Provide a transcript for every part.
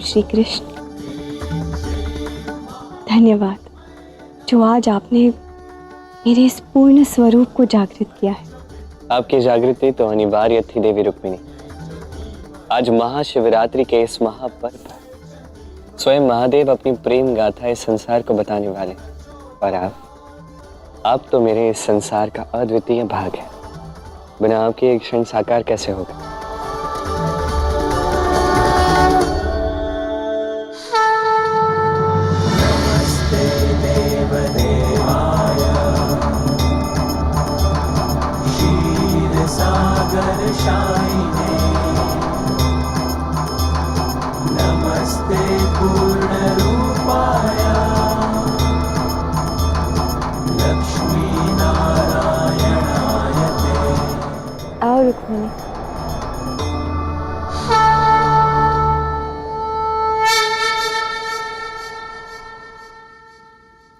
श्री कृष्ण। धन्यवाद जो आज आपने मेरे इस पूर्ण स्वरूप को जागृत किया है। आपकी जागृति तो अनिवार्य थी देवी रुक्मिणी। आज महाशिवरात्रि के इस महापर्व पर स्वयं महादेव अपनी प्रेम गाथा इस संसार को बताने वाले, और आप तो मेरे इस संसार का अद्वितीय भाग है। बिना आपके एक क्षण साकार कैसे होगा? नमस्ते पूर्ण रूपाय लक्ष्मी नारायणाय ते। आओ रुक्मिणी।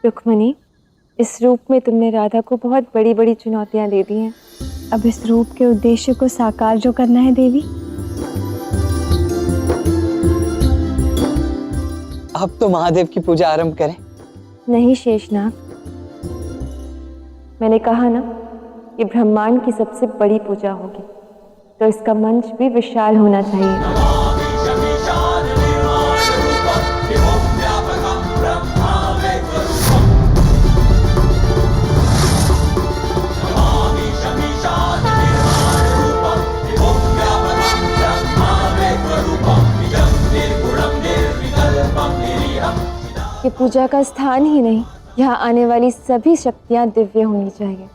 रुक्मिणी, इस रूप में तुमने राधा को बहुत बड़ी बड़ी चुनौतियां दे दी हैं। अब इस रूप के उद्देश्य को साकार जो करना है देवी। अब तो महादेव की पूजा आरंभ करें। नहीं शेषनाग, मैंने कहा ना, ये ब्रह्मांड की सबसे बड़ी पूजा होगी, तो इसका मंच भी विशाल होना चाहिए। ये पूजा का स्थान ही नहीं, यहाँ आने वाली सभी शक्तियां दिव्य होनी चाहिए।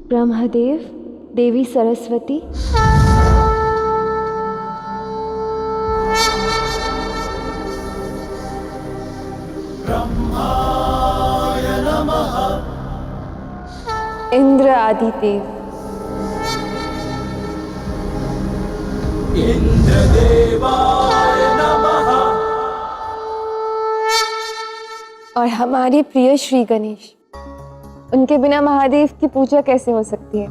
ब्रह्मदेव, देवी सरस्वती, ब्रह्माय नमः, इंद्र आदि देव, इंद्रदेवाय नमः, और हमारे प्रिय श्री गणेश। उनके बिना महादेव की पूजा कैसे हो सकती है?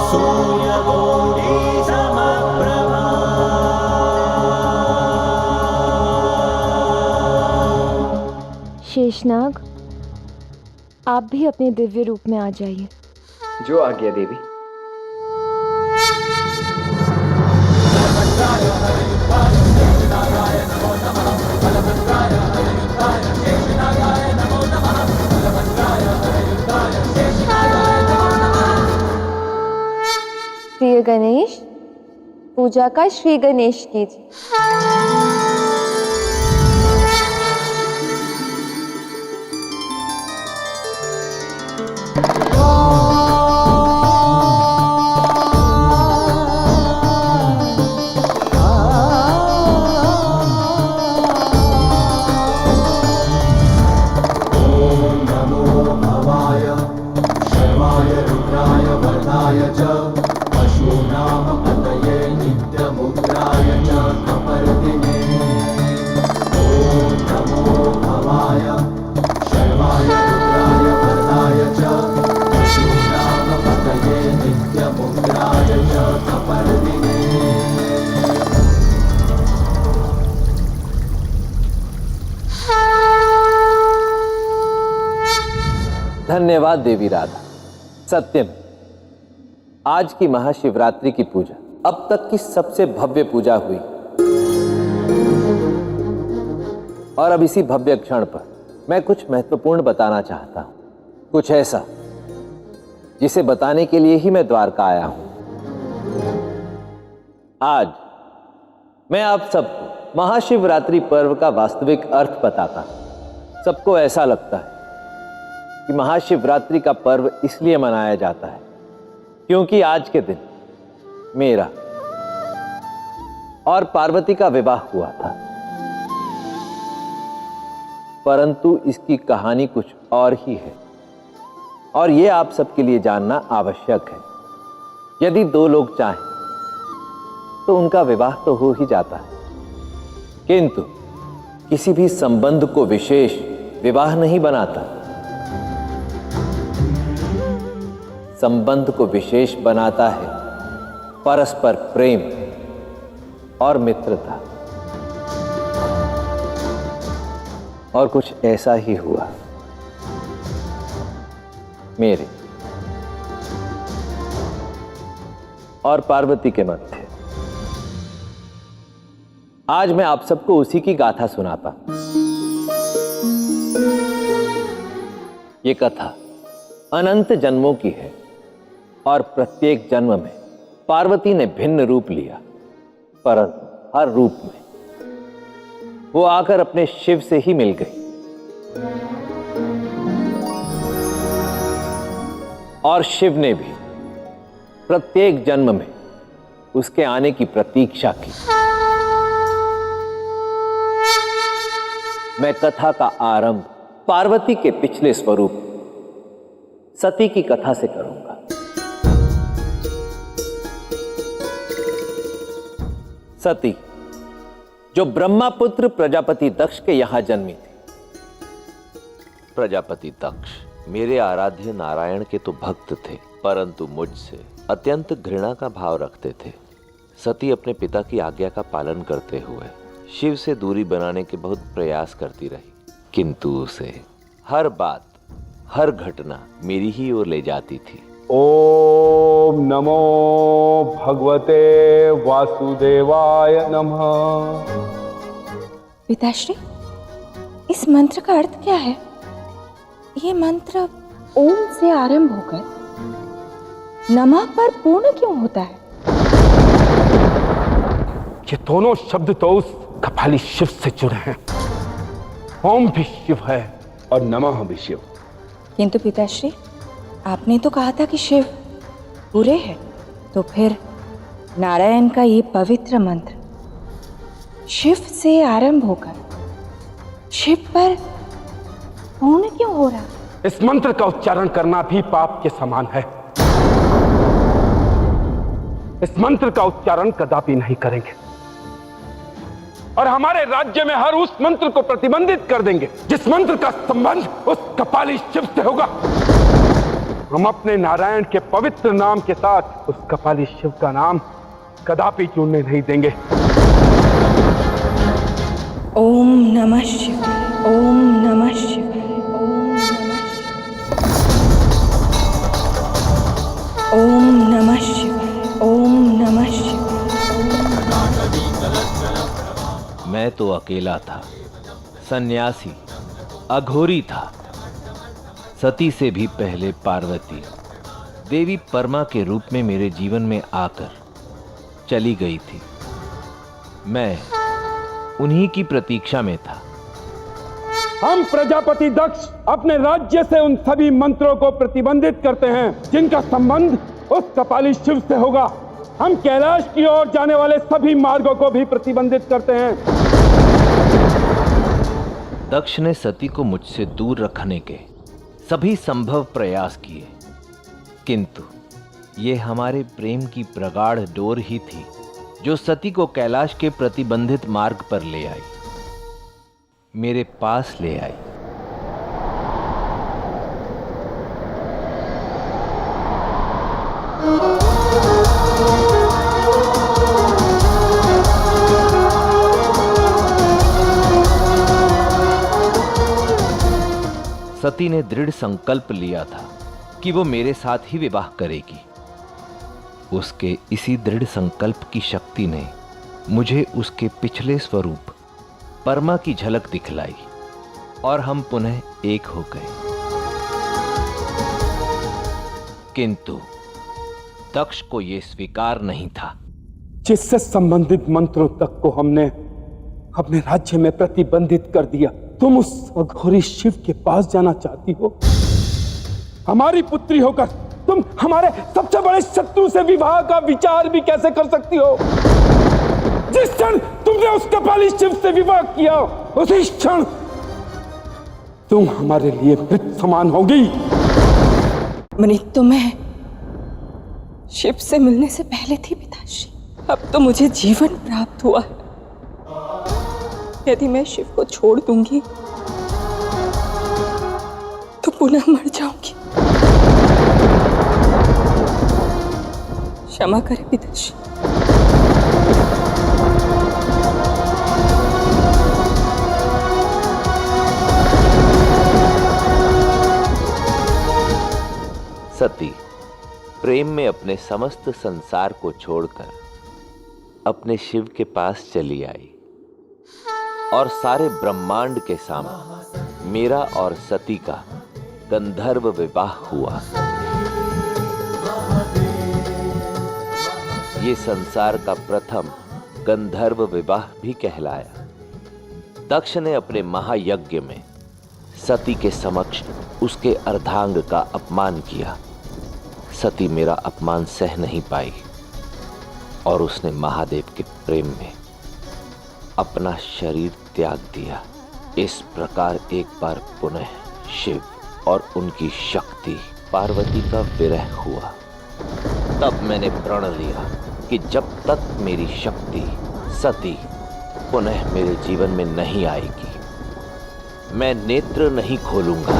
सूर्यकोटि समप्रभा। शेषनाग, आप भी अपने दिव्य रूप में आ जाइए। जो आज्ञा देवी। प्रिय गणेश, पूजा का श्री गणेश कीजिए। धन्यवाद देवी राधा। सत्यम, आज की महाशिवरात्रि की पूजा अब तक की सबसे भव्य पूजा हुई, और अब इसी भव्य क्षण पर मैं कुछ महत्वपूर्ण बताना चाहता हूं, कुछ ऐसा जिसे बताने के लिए ही मैं द्वारका आया हूं। आज मैं आप सबको महाशिवरात्रि पर्व का वास्तविक अर्थ बताता हूं। सबको ऐसा लगता है कि महाशिवरात्रि का पर्व इसलिए मनाया जाता है क्योंकि आज के दिन मेरा और पार्वती का विवाह हुआ था, परंतु इसकी कहानी कुछ और ही है, और यह आप सबके लिए जानना आवश्यक है। यदि दो लोग चाहें तो उनका विवाह तो हो ही जाता है, किंतु किसी भी संबंध को विशेष विवाह नहीं बनाता। संबंध को विशेष बनाता है परस्पर प्रेम और मित्रता। और कुछ ऐसा ही हुआ मेरे और पार्वती के मध्य। आज मैं आप सबको उसी की गाथा सुनाता। ये कथा अनंत जन्मों की है और प्रत्येक जन्म में पार्वती ने भिन्न रूप लिया, परंतु हर रूप में वो आकर अपने शिव से ही मिल गई और शिव ने भी प्रत्येक जन्म में उसके आने की प्रतीक्षा की। मैं कथा का आरंभ पार्वती के पिछले स्वरूप सती की कथा से करूंगा। सती जो ब्रह्मापुत्र प्रजापति दक्ष के यहां जन्मी थी। प्रजापति दक्ष मेरे आराध्य नारायण के तो भक्त थे, परंतु मुझसे अत्यंत घृणा का भाव रखते थे। सती अपने पिता की आज्ञा का पालन करते हुए शिव से दूरी बनाने के बहुत प्रयास करती रही, किंतु उसे हर बात हर घटना मेरी ही ओर ले जाती थी। ओम नमो भगवते वासुदेवाय नमः। पिताश्री, इस मंत्र का अर्थ क्या है? ये मंत्र ओम से आरंभ होकर नमः पर पूर्ण क्यों होता है? ये दोनों शब्द तो उस कपाली शिव से जुड़े हैं। ओम भी शिव है और नमः भी शिव। किंतु पिताश्री, आपने तो कहा था कि शिव बुरे हैं, तो फिर नारायण का ये पवित्र मंत्र शिव से आरंभ होकर शिव पर पूर्ण क्यों हो रहा? इस मंत्र का उच्चारण करना भी पाप के समान है। इस मंत्र का उच्चारण कदापि नहीं करेंगे और हमारे राज्य में हर उस मंत्र को प्रतिबंधित कर देंगे जिस मंत्र का संबंध उस कपाली शिव से होगा। हम अपने नारायण के पवित्र नाम के साथ उस कपाली शिव का नाम कदापि जुड़ने नहीं देंगे। ओम नमः शिवाय, ओम नमः शिवाय, ओम नमः शिवाय, ओम नमः शिवाय। मैं तो अकेला था, सन्यासी, अघोरी था। सती से भी पहले पार्वती देवी परमा के रूप में मेरे जीवन में आकर चली गई थी। मैं उन्हीं की प्रतीक्षा में था। हम प्रजापति दक्ष अपने राज्य से उन सभी मंत्रों को प्रतिबंधित करते हैं जिनका संबंध उस कपाली शिव से होगा। हम कैलाश की ओर जाने वाले सभी मार्गों को भी प्रतिबंधित करते हैं। दक्ष ने सती को मुझसे दूर रखने के सभी संभव प्रयास किए, किंतु ये हमारे प्रेम की प्रगाढ़ डोर ही थी जो सती को कैलाश के प्रतिबंधित मार्ग पर ले आई, मेरे पास ले आई। सती ने दृढ़ संकल्प लिया था कि वो मेरे साथ ही विवाह करेगी। उसके इसी दृढ़ संकल्प की शक्ति ने मुझे उसके पिछले स्वरूप परमा की झलक दिखलाई और हम पुनः एक हो गए। किंतु दक्ष को यह स्वीकार नहीं था। जिससे संबंधित मंत्रों तक को हमने अपने राज्य में प्रतिबंधित कर दिया। तुम उस अघोरी शिव के पास जाना चाहती हो? हमारी पुत्री होकर तुम हमारे सबसे बड़े शत्रु से विवाह का विचार भी कैसे कर सकती हो? जिस क्षण तुमने उस कपाली शिव से विवाह किया, उसी क्षण तुम हमारे लिए मृत समान होगी। मृत तो मैं शिव से मिलने से पहले थी पिताश्री, अब तो मुझे जीवन प्राप्त हुआ है। यदि मैं शिव को छोड़ दूंगी तो पुनः मर जाऊंगी। क्षमा करें पिताश्री। सती प्रेम में अपने समस्त संसार को छोड़कर अपने शिव के पास चली आई और सारे ब्रह्मांड के सामने मेरा और सती का गंधर्व विवाह हुआ। ये संसार का प्रथम गंधर्व विवाह भी कहलाया। दक्ष ने अपने महायज्ञ में सती के समक्ष उसके अर्धांग का अपमान किया। सती मेरा अपमान सह नहीं पाई और उसने महादेव के प्रेम में अपना शरीर त्याग दिया। इस प्रकार एक बार पुनः शिव और उनकी शक्ति पार्वती का विरह हुआ। तब मैंने प्रण लिया कि जब तक मेरी शक्ति सती पुनः मेरे जीवन में नहीं आएगी, मैं नेत्र नहीं खोलूंगा।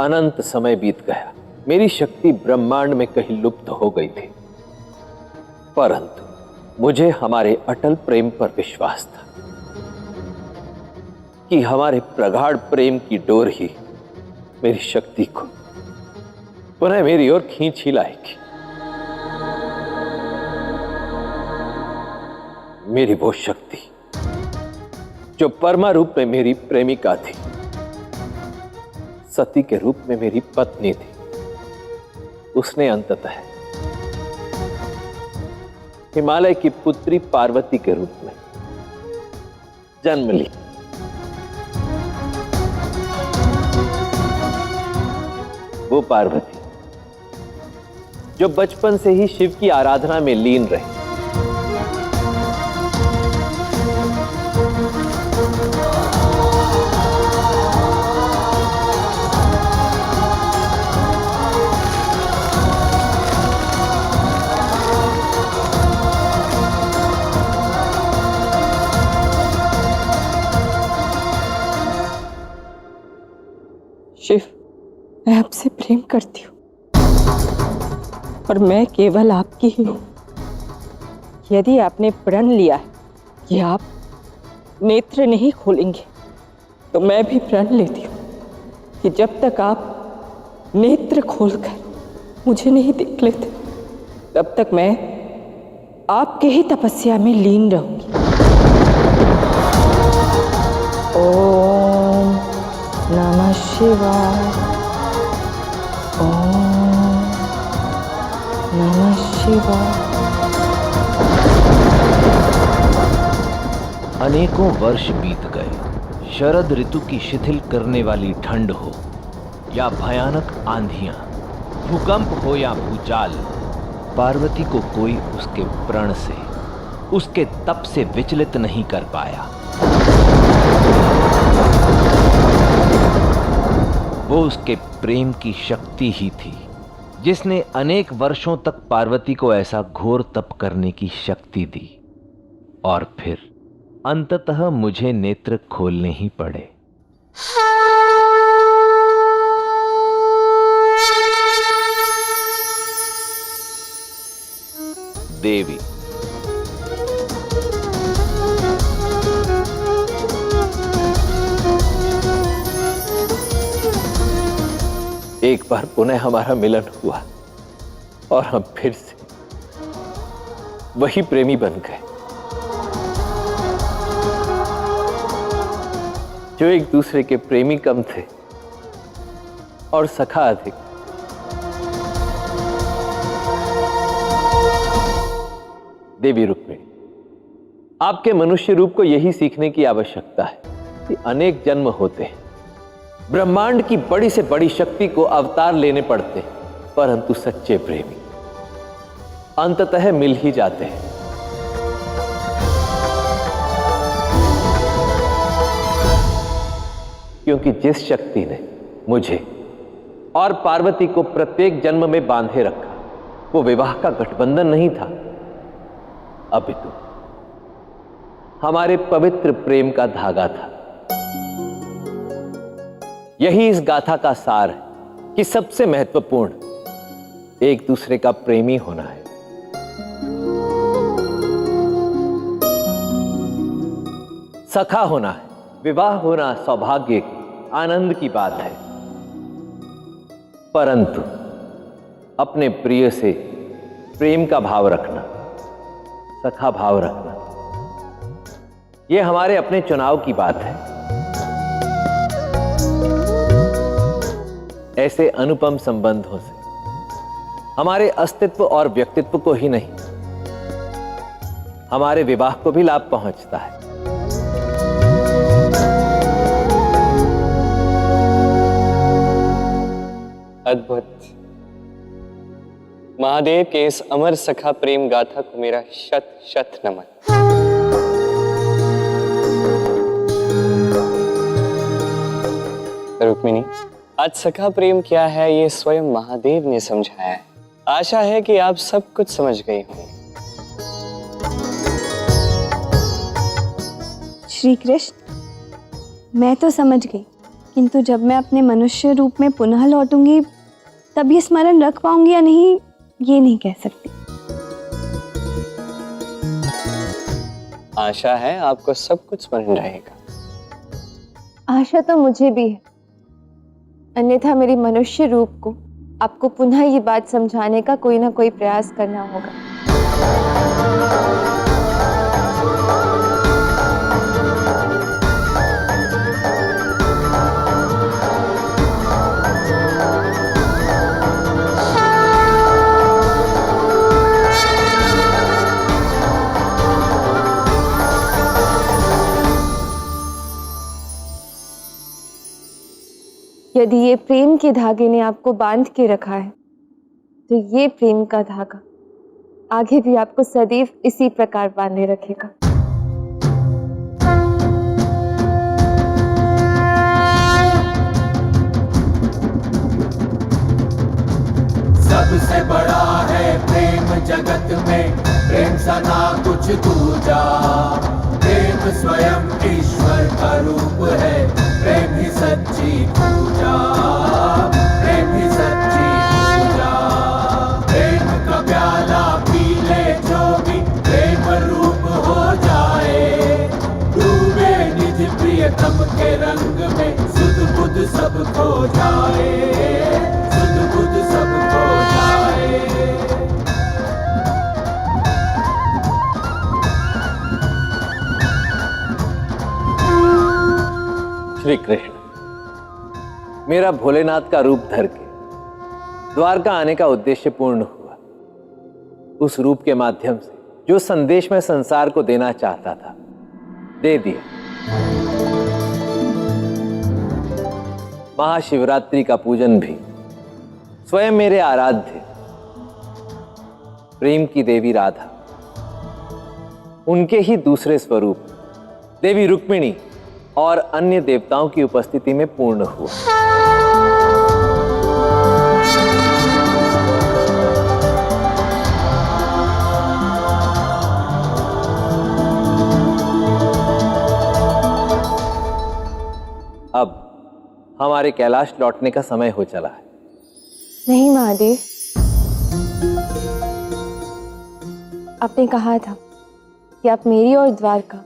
अनंत समय बीत गया। मेरी शक्ति ब्रह्मांड में कहीं लुप्त हो गई थी, परंतु मुझे हमारे अटल प्रेम पर विश्वास था कि हमारे प्रगाढ़ प्रेम की डोर ही मेरी शक्ति को पुनः मेरी ओर खींच ही लाएगी। मेरी वो शक्ति जो परमा रूप में मेरी प्रेमिका थी, सती के रूप में मेरी पत्नी थी, उसने अंततः हिमालय की पुत्री पार्वती के रूप में जन्म ली। वो पार्वती जो बचपन से ही शिव की आराधना में लीन रही। शिव, मैं आपसे प्रेम करती हूँ और मैं केवल आपकी ही हूँ। यदि आपने प्रण लिया है कि आप नेत्र नहीं खोलेंगे, तो मैं भी प्रण लेती हूँ कि जब तक आप नेत्र खोलकर मुझे नहीं देख लेते, तब तक मैं आपके ही तपस्या में लीन रहूंगी। ओम नमः शिवाय। ओम नमः शिवाय। अनेकों वर्ष बीत गए। शरद ऋतु की शिथिल करने वाली ठंड हो या भयानक आंधियां, भूकंप हो या भूचाल, पार्वती को कोई उसके प्रण से, उसके तप से विचलित नहीं कर पाया। वो उसके प्रेम की शक्ति ही थी जिसने अनेक वर्षों तक पार्वती को ऐसा घोर तप करने की शक्ति दी और फिर अंततः मुझे नेत्र खोलने ही पड़े। देवी, एक बार पुनः हमारा मिलन हुआ और हम फिर से वही प्रेमी बन गए जो एक दूसरे के प्रेमी कम थे और सखा अधिक। देवी रुक्मिणी, आपके मनुष्य रूप को यही सीखने की आवश्यकता है कि अनेक जन्म होते हैं, ब्रह्मांड की बड़ी से बड़ी शक्ति को अवतार लेने पड़ते हैं, परंतु सच्चे प्रेमी अंततः मिल ही जाते हैं। क्योंकि जिस शक्ति ने मुझे और पार्वती को प्रत्येक जन्म में बांधे रखा, वो विवाह का गठबंधन नहीं था, अपितु हमारे पवित्र प्रेम का धागा था। यही इस गाथा का सार है कि सबसे महत्वपूर्ण एक दूसरे का प्रेमी होना है। सखा होना है। विवाह होना सौभाग्य की, आनंद की बात है, परंतु अपने प्रिय से प्रेम का भाव रखना, सखा भाव रखना, यह हमारे अपने चुनाव की बात है। ऐसे अनुपम संबंधों से हमारे अस्तित्व और व्यक्तित्व को ही नहीं, हमारे विवाह को भी लाभ पहुंचता है। अद्भुत। महादेव के इस अमर सखा प्रेम गाथा को मेरा शत शत नमन। रुक्मिणी, आज सखा प्रेम क्या है ये स्वयं महादेव ने समझाया है। आशा है कि आप सब कुछ समझ गई होंगी। श्री कृष्ण, मैं तो समझ गई, किंतु जब मैं अपने मनुष्य रूप में पुनः लौटूंगी तब ये स्मरण रख पाऊंगी या नहीं, ये नहीं कह सकती। आशा है आपको सब कुछ स्मरण रहेगा। आशा तो मुझे भी है, अन्यथा मेरी मनुष्य रूप को आपको पुनः ये बात समझाने का कोई ना कोई प्रयास करना होगा। यदि ये प्रेम के धागे ने आपको बांध के रखा है, तो ये प्रेम का धागा आगे भी आपको सदैव इसी प्रकार बांधे रखेगा। सबसे बड़ा है प्रेम जगत में, प्रेम सना कुछ दूजा। प्रेम स्वयं ईश्वर का रूप है, प्रेम ही सच्ची पूजा। प्रेम ही सच्ची पूजा। प्रेम का प्याला पी ले जो भी प्रेम रूप हो जाए। डूबे निज प्रियतम के रंग में, सुध बुध सब खो जाए। सुध बुध सब खो जाए। श्री कृष्ण, मेरा भोलेनाथ का रूप धर के द्वारका आने का उद्देश्य पूर्ण हुआ। उस रूप के माध्यम से जो संदेश मैं संसार को देना चाहता था, दे दिया। महाशिवरात्रि का पूजन भी स्वयं मेरे आराध्य प्रेम की देवी राधा, उनके ही दूसरे स्वरूप देवी रुक्मिणी और अन्य देवताओं की उपस्थिति में पूर्ण हुआ। अब हमारे कैलाश लौटने का समय हो चला है। नहीं महादेव, आपने कहा था कि आप मेरी और द्वारका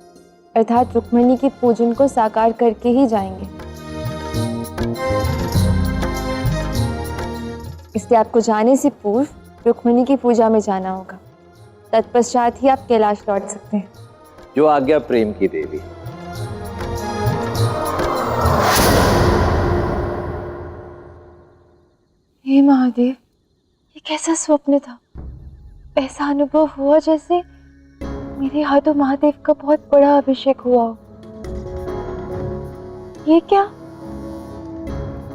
अर्थात रुक्मिणी की पूजन को साकार करके ही जाएंगे। इसलिए आपको जाने से पूर्व रुक्मिणी की पूजा में जाना होगा, तत्पश्चात ही आप कैलाश लौट सकते हैं। जो आज्ञा प्रेम की देवी। हे महादेव, ये कैसा स्वप्न था? ऐसा अनुभव हुआ जैसे मेरे हाथों महादेव का बहुत बड़ा अभिषेक हुआ हो। ये क्या?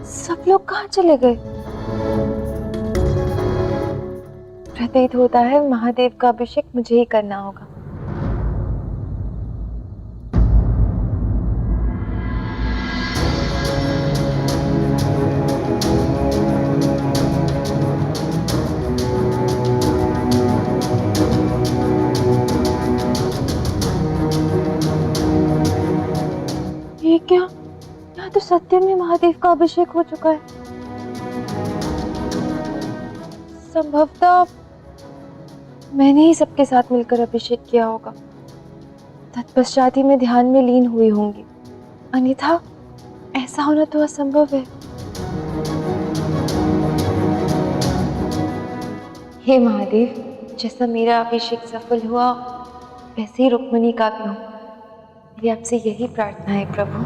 सब लोग कहाँ चले गए? प्रतीत होता है महादेव का अभिषेक मुझे ही करना होगा। यहाँ तो सत्य में महादेव का अभिषेक हो चुका है। संभवतः मैंने ही सबके साथ मिलकर अभिषेक किया होगा। तत्पश्चात ही मैं ध्यान में लीन हुई होंगी, अन्यथा ऐसा होना तो असंभव है। हे महादेव, जैसा मेरा अभिषेक सफल हुआ वैसे ही रुक्मिणी का भी हो। मेरी आपसे यही प्रार्थना है प्रभु।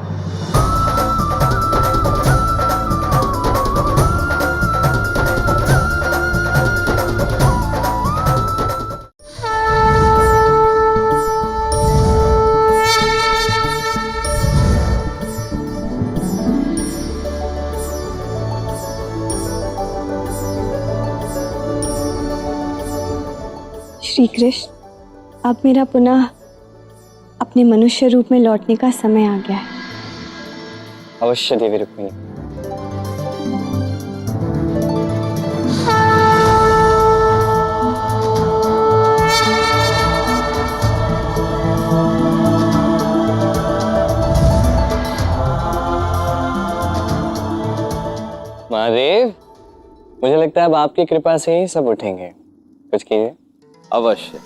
श्री कृष्ण, अब मेरा पुनः अपने मनुष्य रूप में लौटने का समय आ गया है। अवश्य देवी रुक्मिणी। महादेव, मुझे लगता है अब आपकी कृपा से ही सब उठेंगे। कुछ कीजिए। अवश्य।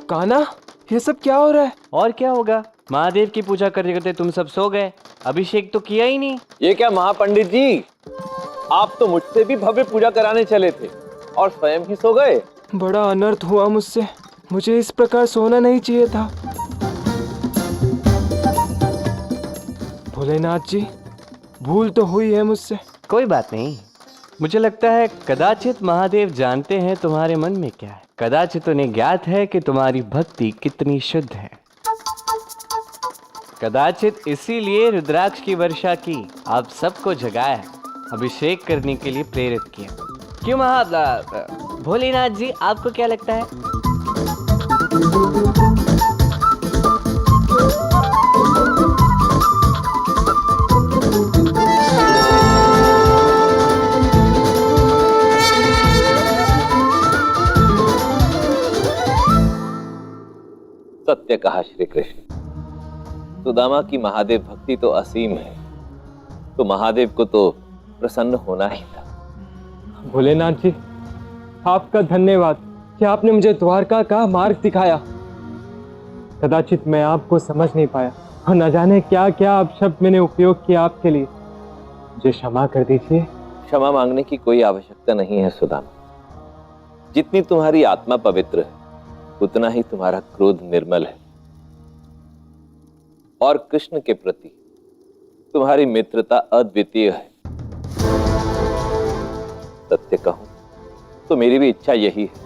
कान्हा, ये सब क्या हो रहा है? और क्या होगा, महादेव की पूजा करते करते तुम सब सो गए। अभिषेक तो किया ही नहीं। ये क्या महापंडित जी, आप तो मुझसे भी भव्य पूजा कराने चले थे और स्वयं ही सो गए। बड़ा अनर्थ हुआ मुझसे। मुझे इस प्रकार सोना नहीं चाहिए था। भोलेनाथ जी, भूल तो हुई है मुझसे। कोई बात नहीं। मुझे लगता है कदाचित महादेव जानते हैं तुम्हारे मन में क्या है। कदाचित उन्हें ज्ञात है कि तुम्हारी भक्ति कितनी शुद्ध है। कदाचित इसीलिए रुद्राक्ष की वर्षा की, आप सबको जगाया, अभिषेक करने के लिए प्रेरित किया। क्यों भोलेनाथ जी, आपको क्या लगता है? सत्य कहा श्री कृष्ण। सुदामा की महादेव भक्ति तो असीम है, तो महादेव को तो प्रसन्न होना ही था। भोलेनाथ जी, आपका धन्यवाद कि आपने मुझे द्वारका का मार्ग दिखाया। कदाचित मैं आपको समझ नहीं पाया और न जाने क्या क्या अपशब्द मैंने उपयोग किया आपके लिए। मुझे क्षमा कर दीजिए। क्षमा मांगने की कोई आवश्यकता नहीं है सुदामा। जितनी तुम्हारी आत्मा पवित्र है, उतना ही तुम्हारा क्रोध निर्मल है और कृष्ण के प्रति तुम्हारी मित्रता अद्वितीय है। सत्य कहूं तो मेरी भी इच्छा यही है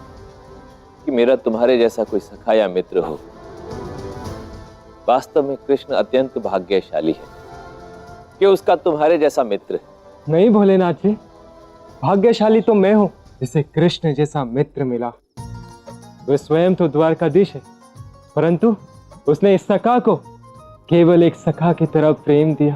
कि मेरा तुम्हारे जैसा कोई सखा या मित्र हो। वास्तव में कृष्ण अत्यंत भाग्यशाली है कि उसका तुम्हारे जैसा मित्र है। नहीं भोलेनाथ जी, भाग्यशाली तो मैं हूं जिसे कृष्ण जैसा मित्र मिला। वह स्वयं तो द्वारकाधीश है, परंतु उसने इस सखा को केवल एक सखा की तरह प्रेम दिया।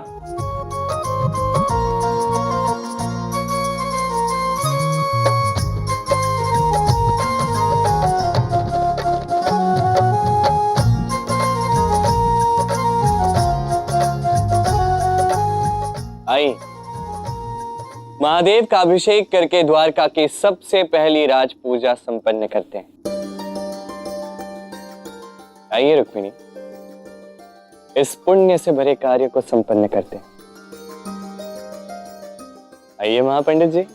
आई, महादेव का अभिषेक करके द्वारका की सबसे पहली राज पूजा संपन्न करते हैं। आइए रुक्मिणी, इस पुण्य से भरे कार्य को संपन्न करते हैं। आइए महापंडित जी।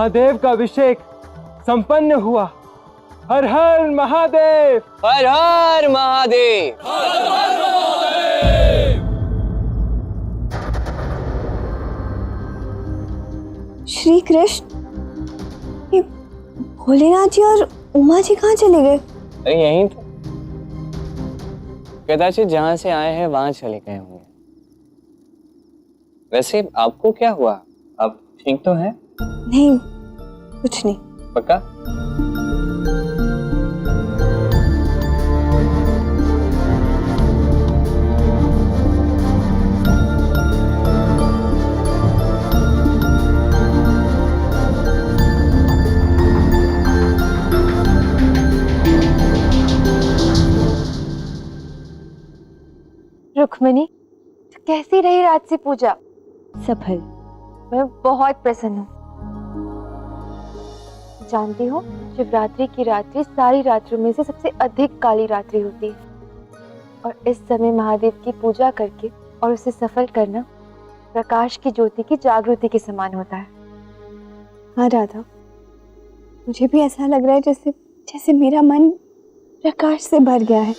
महादेव का अभिषेक संपन्न हुआ। हर हर महादेव। हर हर महादेव। श्री कृष्ण, ये भोलेनाथ जी और उमा जी कहाँ चले गए? अरे यहीं तो, कदाचित जहां से आए हैं वहां चले गए होंगे। वैसे आपको क्या हुआ? आप ठीक तो हैं? नहीं, कुछ नहीं। पक्का? रुक्मिणी, तो कैसी रही रात से पूजा? सफल। मैं बहुत प्रसन्न हूँ। जानती हो, शिवरात्रि की रात्रि सारी रात्रियों में से सबसे अधिक काली रात्रि होती है और इस समय महादेव की पूजा करके और उसे सफल करना प्रकाश की ज्योति की जागृति के समान होता है। हाँ राधा, मुझे भी ऐसा लग रहा है जैसे जैसे मेरा मन प्रकाश से भर गया है।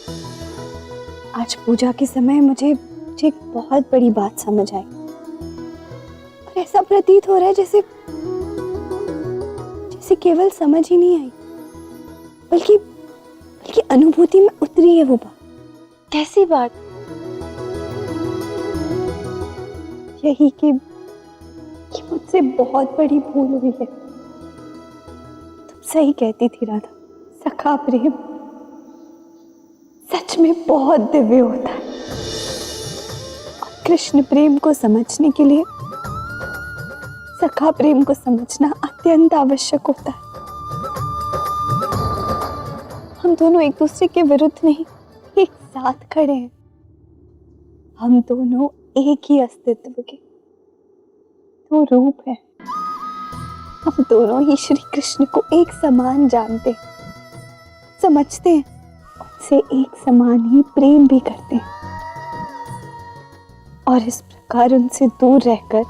आज पूजा के समय मुझे एक बहुत बड़ी बात समझ आई और ऐसा प्रतीत हो रहा है जैसे जैसे केवल समझ ही नहीं आई, बल्कि बल्कि अनुभूति में उतरी है वो बात। कैसी बात? यही कि मुझसे बहुत बड़ी भूल हुई है। तुम सही कहती थी राधा, सखा प्रेम सच में बहुत दिव्य होता है और कृष्ण प्रेम को समझने के लिए सखा प्रेम को समझना अत्यंत आवश्यक होता है। हम दोनों एक दूसरे के विरुद्ध नहीं, एक साथ खड़े हैं। हम दोनों एक ही अस्तित्व के दो रूप हैं। हम दोनों ही श्री कृष्ण को एक समान जानते हैं, समझते हैं, से एक समान ही प्रेम भी करते हैं और इस प्रकार उनसे दूर रहकर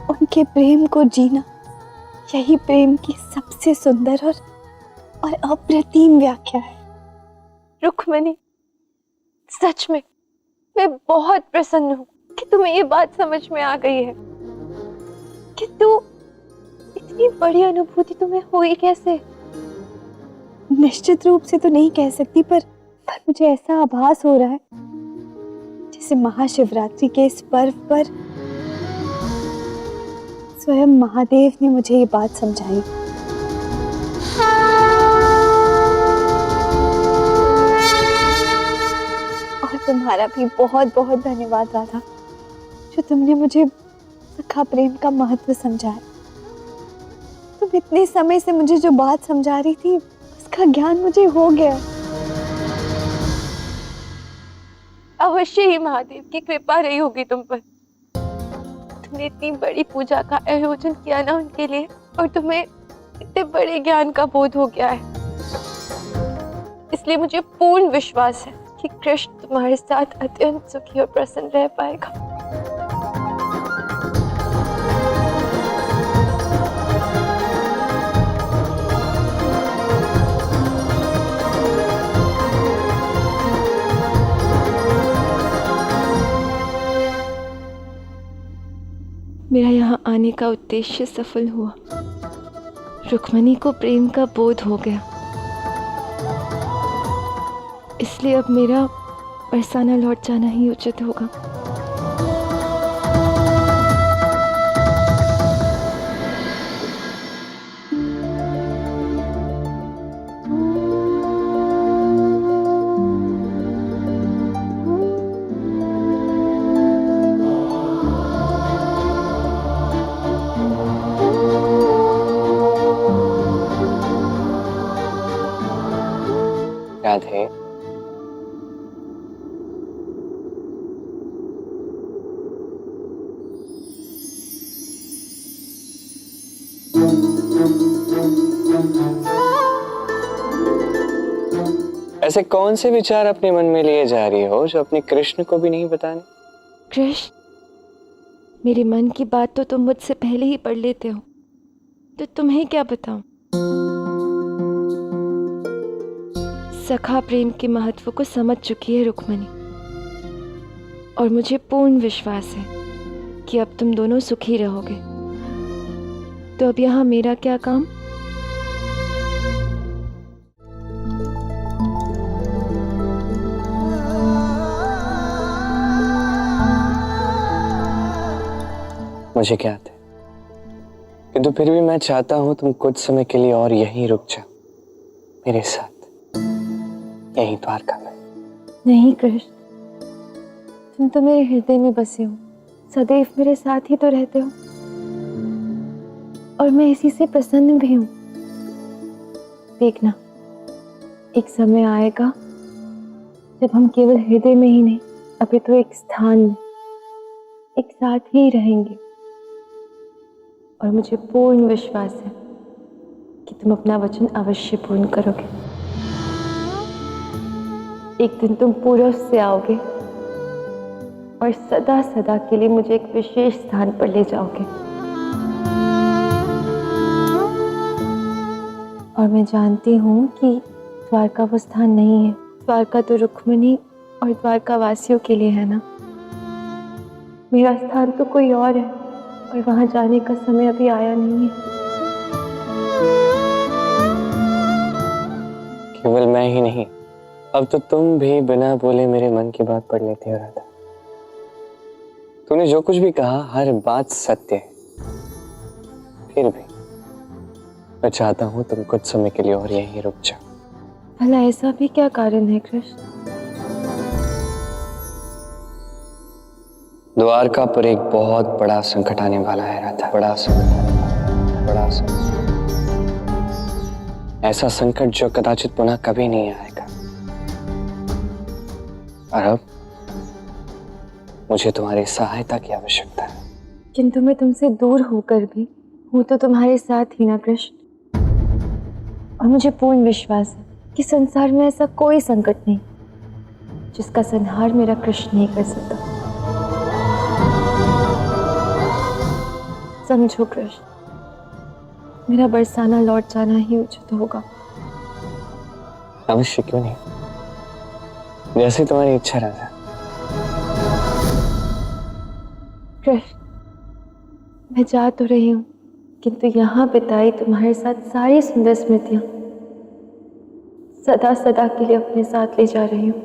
उनके प्रेम को जीना, यही प्रेम की सबसे सुंदर और अप्रतिम व्याख्या है। रुक्मिणी, सच में मैं बहुत प्रसन्न हूँ कि तुम्हें ये बात समझ में आ गई है कि तू इतनी बड़ी अनुभूति तुम्हें हुई कैसे? निश्चित रूप से तो नहीं कह सकती, पर मुझे ऐसा आभास हो रहा है जैसे महाशिवरात्रि के इस पर्व पर स्वयं महादेव ने मुझे ये बात समझाई। और तुम्हारा भी बहुत बहुत धन्यवाद राधा, जो तुमने मुझे सखा प्रेम का महत्व समझाया। तुम इतने समय से मुझे जो बात समझा रही थी उसका ज्ञान मुझे हो गया। अवश्य ही महादेव की कृपा रही होगी तुम पर। तुमने इतनी बड़ी पूजा का आयोजन किया ना उनके लिए, और तुम्हें इतने बड़े ज्ञान का बोध हो गया है। इसलिए मुझे पूर्ण विश्वास है कि कृष्ण तुम्हारे साथ अत्यंत सुखी और प्रसन्न रह पाएगा। मेरा यहाँ आने का उद्देश्य सफल हुआ। रुक्मिणी को प्रेम का बोध हो गया, इसलिए अब मेरा बरसाना लौट जाना ही उचित होगा। राधे, ऐसे कौन से विचार अपने मन में लिए जा रही हो जो अपने कृष्ण को भी नहीं बताने? कृष्ण, मेरे मन की बात तो तुम मुझसे पहले ही पढ़ लेते हो, तो तुम्हें क्या बताऊं? सखा प्रेम के महत्व को समझ चुकी है रुक्मणी, और मुझे पूर्ण विश्वास है कि अब तुम दोनों सुखी रहोगे। तो अब यहाँ मेरा क्या काम? मुझे क्या आता है, किंतु फिर भी मैं चाहता हूं तुम कुछ समय के लिए और यहीं रुक जाओ मेरे साथ, यहीं द्वारका में। नहीं कृष्ण, तुम तो मेरे हृदय में बसे हो, सदैव मेरे साथ ही तो रहते हो, और मैं इसी से प्रसन्न भी हूं। देखना, एक समय आएगा जब हम केवल हृदय में ही नहीं, अभी तो एक स्थान में एक साथ ही रहेंगे। और मुझे पूर्ण विश्वास है कि तुम अपना वचन अवश्य पूर्ण करोगे। एक दिन तुम पूर्व से आओगे और सदा सदा के लिए मुझे एक विशेष स्थान पर ले जाओगे। और मैं जानती हूँ कि द्वारका वो स्थान नहीं है। द्वारका तो रुक्मिणी और द्वारका वासियों के लिए है ना। मेरा स्थान तो कोई और है, और वहां जाने का समय अभी आया नहीं है। केवल मैं ही नहीं, अब तो तुम भी बिना बोले मेरे मन की बात पढ़ लेती हो राधा। तूने जो कुछ भी कहा हर बात सत्य है, फिर भी मैं चाहता हूं तुम कुछ समय के लिए और यहीं रुक जाओ। भला ऐसा भी क्या कारण है कृष्ण? द्वारका पर एक बहुत बड़ा संकट आने वाला है राधा, बड़ा संकट आने वाला है, बड़ा संकट। ऐसा संकट जो कदाचित पुनः कभी नहीं आएगा। और अब मुझे तुम्हारी सहायता की आवश्यकता है। किंतु मैं तुमसे दूर होकर भी हूँ तो तुम्हारे साथ ही ना कृष्ण। और मुझे पूर्ण विश्वास है कि संसार में ऐसा कोई संकट नहीं जिसका संहार मेरा कृष्ण नहीं कर सकता। समझो कृष्ण, मेरा बरसाना लौट जाना ही उचित होगा। अवश्य, क्यों नहीं, जैसे तुम्हारी इच्छा राधा। कृष्ण, मैं जा तो रही हूँ, किंतु यहाँ बिताई तुम्हारे साथ सारी सुंदर स्मृतियां सदा सदा के लिए अपने साथ ले जा रही हूँ।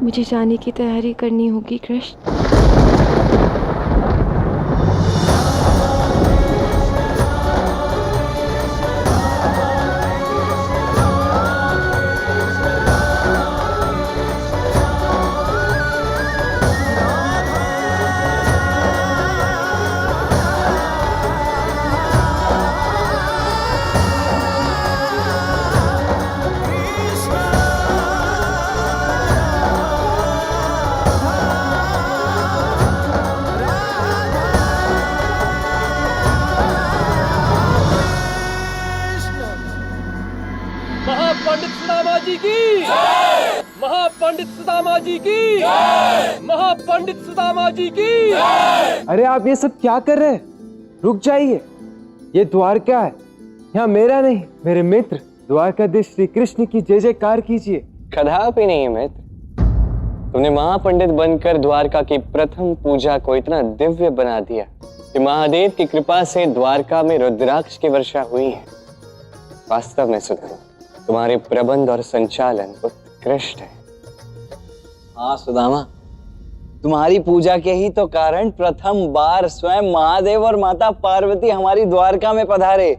मुझे जाने की तैयारी करनी होगी कृष्ण। महापंडित सुदामा जी की, महापंडित सुदामा जी की, महापंडित सुदामा जी की। अरे आप ये सब क्या कर रहे हैं? रुक जाइए, ये द्वारका है, यहाँ मेरा नहीं, मेरे मित्र द्वारकाधीश श्री कृष्ण की जय जयकार कीजिए। कदापि नहीं मित्र, तुमने महापंडित बनकर द्वारका की प्रथम पूजा को इतना दिव्य बना दिया कि महादेव की कृपा से द्वारका में रुद्राक्ष की वर्षा हुई है। वास्तव में सुदामा, तुम्हारे प्रबंध और संचालन उत्कृष्ट है। हाँ सुदामा, तुम्हारी पूजा के ही तो कारण प्रथम बार स्वयं महादेव और माता पार्वती हमारी द्वारका में पधारे।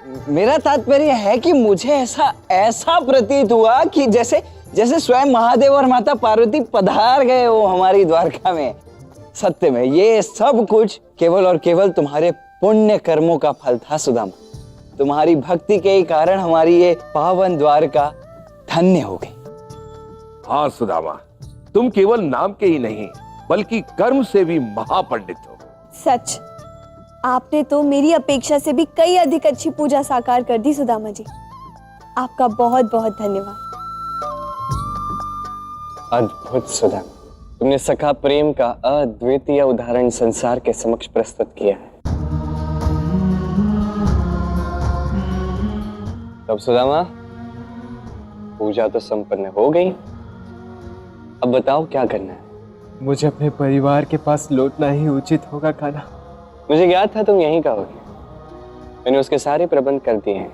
मेरा तात्पर्य है कि मुझे ऐसा प्रतीत हुआ कि जैसे जैसे स्वयं महादेव और माता पार्वती पधार गए हो हमारी द्वारका में। सत्य में ये सब कुछ केवल और केवल तुम्हारे पुण्य कर्मों का फल था सुदामा। तुम्हारी भक्ति के ही कारण हमारी ये पावन द्वारका धन्य हो गई। हाँ सुदामा, तुम केवल नाम के ही नहीं बल्कि कर्म से भी महापंडित हो। सच, आपने तो मेरी अपेक्षा से भी कई अधिक अच्छी पूजा साकार कर दी सुदामा जी। आपका बहुत बहुत धन्यवाद। अद्भुत सुदामा, तुमने सखा प्रेम का अद्वितीय उदाहरण संसार के समक्ष प्रस्तुत किया है। तब सुदामा, पूजा तो संपन्न हो गई, अब बताओ क्या करना है? मुझे अपने परिवार के पास लौटना ही उचित होगा कान्हा। मुझे याद था तुम यहीं का होगे। मैंने उसके सारे प्रबंध कर दिए हैं।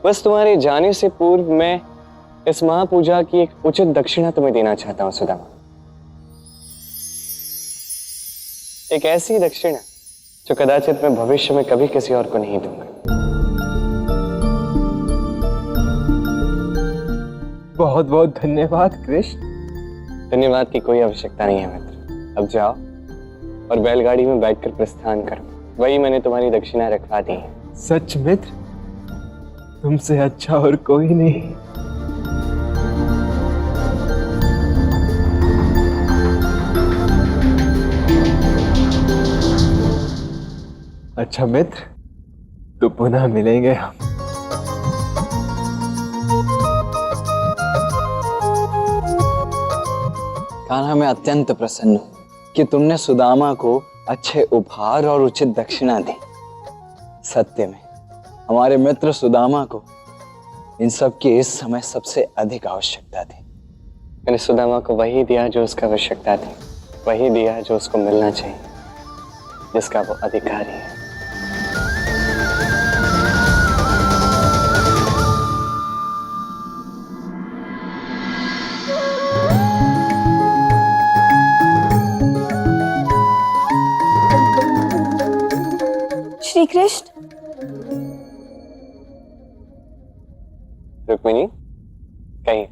बस तुम्हारे जाने से पूर्व मैं इस महापूजा की एक उचित दक्षिणा तुम्हें देना चाहता हूं सुदामा। एक ऐसी दक्षिणा जो कदाचित मैं भविष्य में कभी किसी और को नहीं दूंगा। बहुत बहुत धन्यवाद कृष्ण। धन्यवाद की कोई आवश्यकता नहीं है मित्र। अब जाओ और बैलगाड़ी में बैठकर प्रस्थान करो। वही मैंने तुम्हारी दक्षिणा रखवा दी है। सच मित्र, तुमसे अच्छा और कोई नहीं। अच्छा मित्र, तो पुनः मिलेंगे हम। कान्हा, मैं अत्यंत प्रसन्न हूं कि तुमने सुदामा को अच्छे उपहार और उचित दक्षिणा दी। सत्य में हमारे मित्र सुदामा को इन सब की इस समय सबसे अधिक आवश्यकता थी। मैंने सुदामा को वही दिया जो उसका आवश्यकता थी, वही दिया जो उसको मिलना चाहिए, जिसका वो अधिकारी है। श्री कृष्ण, रुक्मिणी, कहीं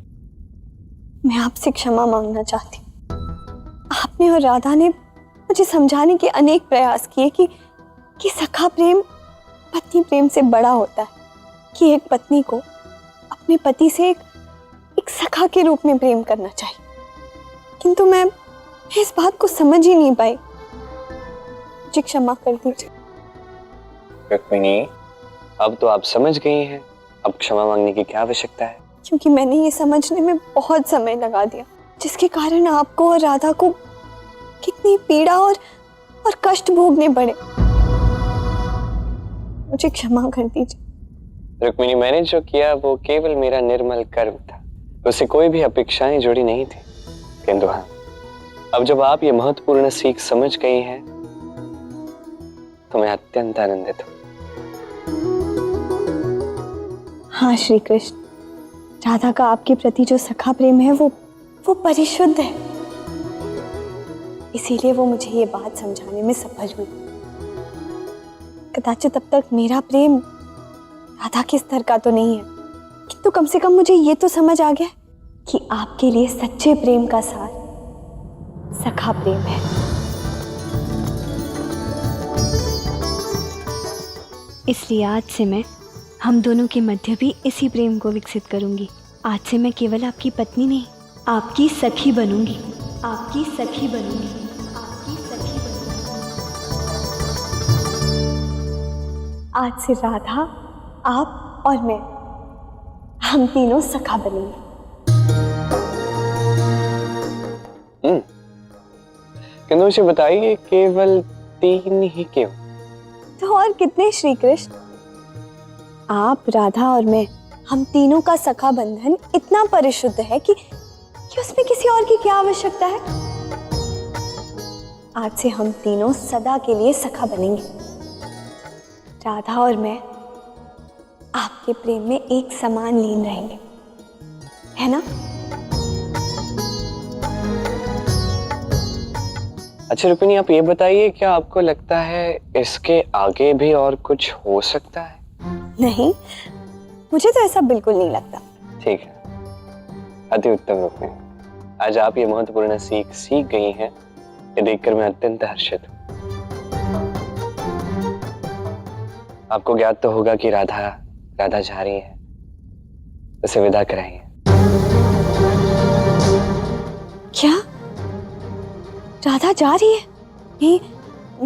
मैं आपसे क्षमा मांगना चाहती हूँ। आपने और राधा ने मुझे समझाने के अनेक प्रयास किए कि सखा प्रेम पत्नी प्रेम से बड़ा होता है, कि एक पत्नी को अपने पति से एक सखा के रूप में प्रेम करना चाहिए, किंतु मैं इस बात को समझ ही नहीं पाई। मुझे क्षमा कर दीजिए। रुक्मिणी, अब तो आप समझ गई हैं, अब क्षमा मांगने की क्या आवश्यकता है? क्योंकि मैंने ये समझने में बहुत समय लगा दिया, जिसके कारण आपको और राधा को कितनी पीड़ा और कष्ट भोगने पड़े। मुझे क्षमा कर दीजिए। रुक्मिणी, मैंने जो किया वो केवल मेरा निर्मल कर्म था, उससे कोई भी अपेक्षाएं जुड़ी नहीं थी। किंतु हाँ, अब जब आप ये महत्वपूर्ण सीख समझ गई हैं तो मैं अत्यंत आनंदित हूँ। हाँ श्री कृष्ण, राधा का आपके प्रति जो सखा प्रेम है वो परिशुद्ध है, इसीलिए वो मुझे ये बात समझाने में सफल हुई। कदाचित अब तक मेरा प्रेम राधा के स्तर का तो नहीं है, किंतु कम से कम मुझे ये तो समझ आ गया कि आपके लिए सच्चे प्रेम का सार सखा प्रेम है। इसलिए आज से मैं हम दोनों के मध्य भी इसी प्रेम को विकसित करूंगी। आज से मैं केवल आपकी पत्नी नहीं, आपकी सखी बनूंगी, आपकी सखी बनूंगी, आपकी सखी बनूंगी। आज से राधा, आप और मैं, हम तीनों सखा बनेंगे। किंतु मुझे बताइए, केवल 3 ही क्यों? तो और कितने श्री कृष्ण? आप, राधा और मैं, हम तीनों का सखा बंधन इतना परिशुद्ध है कि उसमें किसी और की क्या आवश्यकता है। आज से हम तीनों सदा के लिए सखा बनेंगे। राधा और मैं आपके प्रेम में एक समान लीन रहेंगे, है ना? अच्छा रुक्मिणी, आप ये बताइए, क्या आपको लगता है इसके आगे भी और कुछ हो सकता है? नहीं, मुझे तो ऐसा बिल्कुल नहीं लगता। ठीक है, अति उत्तम रुक्मिणी। आज आप ये महत्वपूर्ण सीख गई हैं, ये देखकर मैं अत्यंत हर्षित हूँ। आपको ज्ञात तो होगा कि राधा जा रही है, उसे विदा कराइए। क्या राधा जा रही है? नहीं,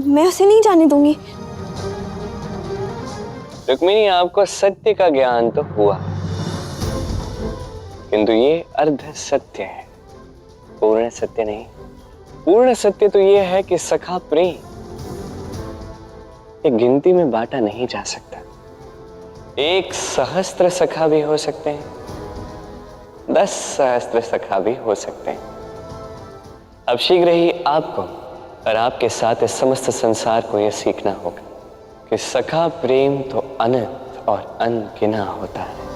मैं उसे नहीं जाने दूंगी। रुक्मिणी, आपको सत्य का ज्ञान तो हुआ, किंतु ये अर्ध सत्य है, पूर्ण सत्य नहीं। पूर्ण सत्य तो ये है कि सखा प्रेम एक गिनती में बांटा नहीं जा सकता। 1,000,000 सखा भी हो सकते हैं, 10,000,000 सखा भी हो सकते हैं। अब शीघ्र ही आपको और आपके साथ इस समस्त संसार को यह सीखना होगा कि सखा प्रेम तो अनंत और अनगिना होता है।